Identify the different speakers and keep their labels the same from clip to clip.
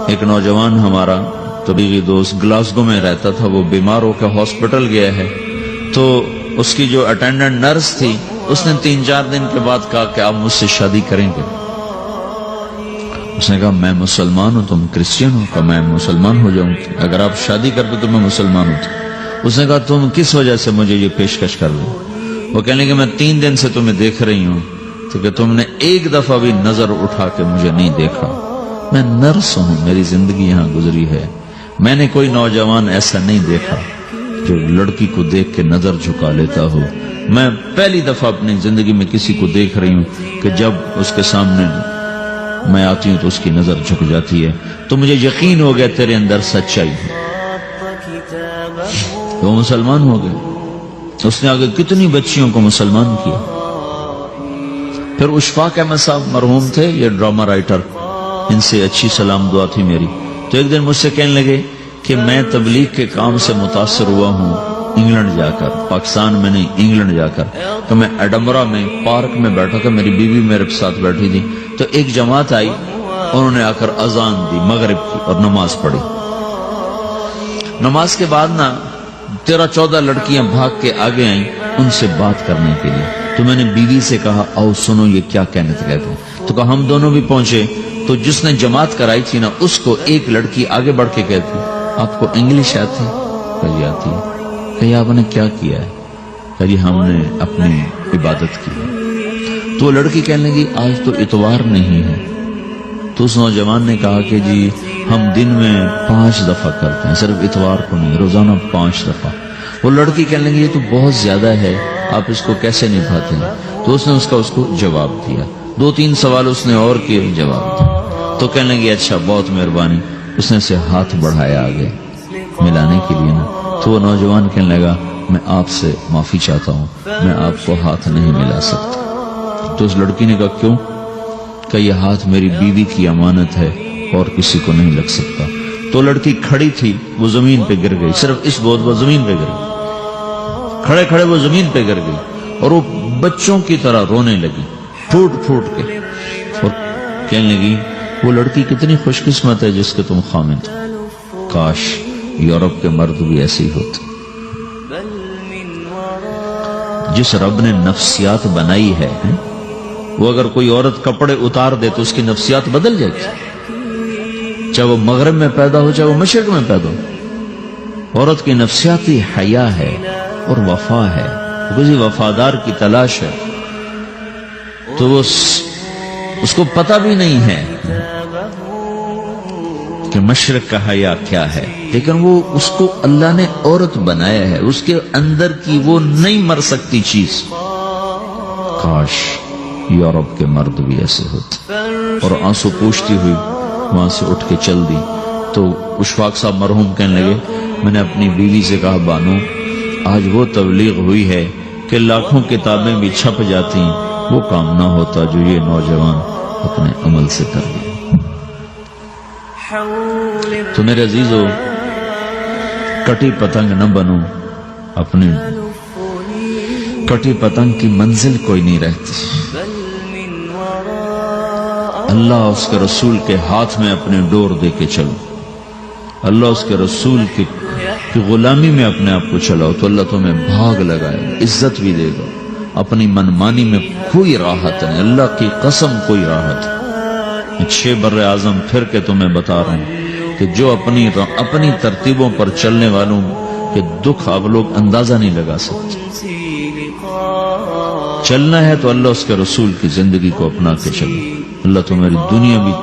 Speaker 1: ایک نوجوان ہمارا طبیعی دوست گلاسگو میں رہتا تھا، وہ بیمار ہو کے ہاسپٹل گیا ہے، تو اس کی جو اٹینڈنٹ نرس تھی اس نے 3-4 دن کے بعد کہا کہ آپ مجھ سے شادی کریں گے؟ اس نے کہا میں مسلمان ہوں، تم کرسچن ہو؟ کہ میں مسلمان ہو جاؤں، اگر آپ شادی کرتے تو میں مسلمان ہوتا۔ اس نے کہا تم کس وجہ سے مجھے یہ پیشکش کر رہے ہو؟ وہ کہنے کہ میں 3 دن سے تمہیں دیکھ رہی ہوں تو کہ تم نے ایک دفعہ بھی نظر اٹھا کے مجھے نہیں دیکھا، میں نرس ہوں، میری زندگی یہاں گزری ہے، میں نے کوئی نوجوان ایسا نہیں دیکھا جو لڑکی کو دیکھ کے نظر جھکا لیتا ہو، میں پہلی دفعہ اپنی زندگی میں کسی کو دیکھ رہی ہوں کہ جب اس کے سامنے میں آتی ہوں تو اس کی نظر جھک جاتی ہے، تو مجھے یقین ہو گیا تیرے اندر سچائی ہے۔ وہ مسلمان ہو گئے، اس نے آگے کتنی بچیوں کو مسلمان کیا۔ پھر اشفاق احمد صاحب مرحوم تھے، یہ ڈرامہ رائٹر، ان سے اچھی سلام دعا تھی میری، تو ایک دن مجھ سے کہنے لگے کہ میں تبلیغ کے کام سے متاثر ہوا ہوں انگلینڈ جا کر، پاکستان میں نہیں انگلینڈ جا کر، تو میں ایڈنبرا میں پارک میں بیٹھا تھا، میری بیوی میرے ساتھ بیٹھی تھی، تو ایک جماعت آئی، انہوں نے آ کر اذان دی مغرب کی اور نماز پڑھی۔ نماز کے بعد 13-14 لڑکیاں بھاگ کے آگے آئیں ان سے بات کرنے کے لیے، تو میں نے بیوی سے کہا آؤ سنو یہ کیا کہنے کہتے ہیں، تو کہا ہم دونوں بھی پہنچے، تو جس نے جماعت کرائی تھی اس کو ایک لڑکی آگے بڑھ کے کہتی آپ کو انگلش آتی؟ کہی آتی ہے۔ کہی آپ نے کیا کیا ہے؟ کہی ہم نے اپنی عبادت کی ہے۔ تو وہ لڑکی کہنے لگی آج تو اتوار نہیں ہے، تو اس نوجوان نے کہا کہ جی ہم دن میں 5 دفعہ کرتے ہیں، صرف اتوار کو نہیں، روزانہ 5 دفعہ۔ وہ لڑکی کہنے لگی یہ تو بہت زیادہ ہے، آپ اس کو کیسے نبھاتے ہیں؟ تو اس نے اس کو جواب دیا، 2-3 سوال اس نے اور کیے، جواب دیا، تو کہنے لگی اچھا بہت مہربانی، اس نے سے ہاتھ بڑھایا آگے ملانے کے لیے تو وہ نوجوان کہنے لگا میں آپ سے معافی چاہتا ہوں، میں آپ کو ہاتھ نہیں ملا سکتا۔ تو اس لڑکی نے کہا کیوں؟ کہ یہ ہاتھ میری بیوی کی امانت ہے اور کسی کو نہیں لگ سکتا۔ تو لڑکی کھڑی تھی، وہ زمین پہ گر گئی، صرف اس بہت وہ زمین پہ گر گئی، کھڑے کھڑے وہ زمین پہ گر گئی، اور وہ بچوں کی طرح رونے لگی پھوٹ پھوٹ کے، اور کہنے لگی وہ لڑکی کتنی خوش قسمت ہے جس کے تم خامد ہو، کاش یورپ کے مرد بھی ایسے ہی ہوتے۔ جس رب نے نفسیات بنائی ہے، وہ اگر کوئی عورت کپڑے اتار دے تو اس کی نفسیات بدل جائے گی، چاہے وہ مغرب میں پیدا ہو چاہے وہ مشرق میں پیدا ہو۔ عورت کی نفسیاتی حیا ہے اور وفا ہے، کسی وفادار کی تلاش ہے، تو وہ اس کو پتہ بھی نہیں ہے کہ مشرق کا حیا کیا ہے، لیکن وہ اس کو اللہ نے عورت بنایا ہے، اس کے اندر کی وہ نہیں مر سکتی چیز۔ کاش یورپ کے مرد بھی ایسے ہوتے۔ اور آنسو پوچھتی ہوئی وہاں سے اٹھ کے چل دی۔ تو اشفاق صاحب مرحوم کہنے لگے میں نے اپنی بیوی سے کہا بانو آج وہ تبلیغ ہوئی ہے کہ لاکھوں کتابیں بھی چھپ جاتی، وہ کام نہ ہوتا جو یہ نوجوان اپنے عمل سے کر لیا۔ تو میرے عزیزو کٹی پتنگ نہ بنو، اپنی کٹی پتنگ کی منزل کوئی نہیں رہتی۔ اللہ اس کے رسول کے ہاتھ میں اپنے ڈور دے کے چلو، اللہ اس کے رسول کی غلامی میں اپنے آپ کو چلاؤ، تو اللہ تمہیں بھاگ لگائے، عزت بھی دے گا۔ اپنی منمانی میں کوئی راحت نہیں، اللہ کی قسم کوئی راحت نہیں۔ 6 بر اعظم پھر کے تمہیں بتا رہا ہوں کہ جو اپنی ترتیبوں پر چلنے والوں کے دکھ آپ لوگ اندازہ نہیں لگا سکتے۔ چلنا ہے تو اللہ اس کے رسول کی زندگی کو اپنا کے چلو، اللہ تمہاری دنیا بھی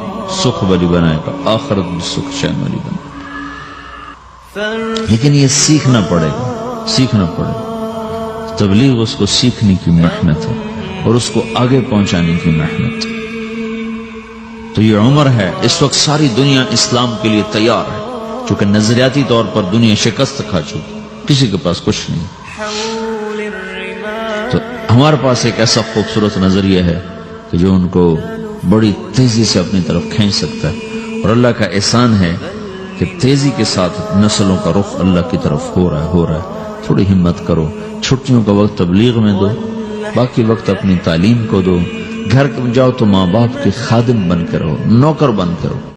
Speaker 1: سکھ بری بنائے گا، آخرت بھی سکھ چین والی بنائے گا۔ لیکن یہ سیکھنا پڑے گا، تبلیغ اس کو سیکھنے کی محنت ہے اور اس کو آگے پہنچانے کی محنت ہے۔ تو یہ عمر ہے، اس وقت ساری دنیا اسلام کے لیے تیار ہے، چونکہ نظریاتی طور پر دنیا شکست کھا چکی، کسی کے پاس کچھ نہیں۔ تو ہمارے پاس ایک ایسا خوبصورت نظریہ ہے کہ جو ان کو بڑی تیزی سے اپنی طرف کھینچ سکتا ہے، اور اللہ کا احسان ہے کہ تیزی کے ساتھ نسلوں کا رخ اللہ کی طرف ہو رہا ہے۔ تھوڑی ہمت کرو، چھٹیوں کا وقت تبلیغ میں دو، باقی وقت اپنی تعلیم کو دو، گھر جاؤ تو ماں باپ کے خادم بن کے رہو، نوکر بن کے رہو۔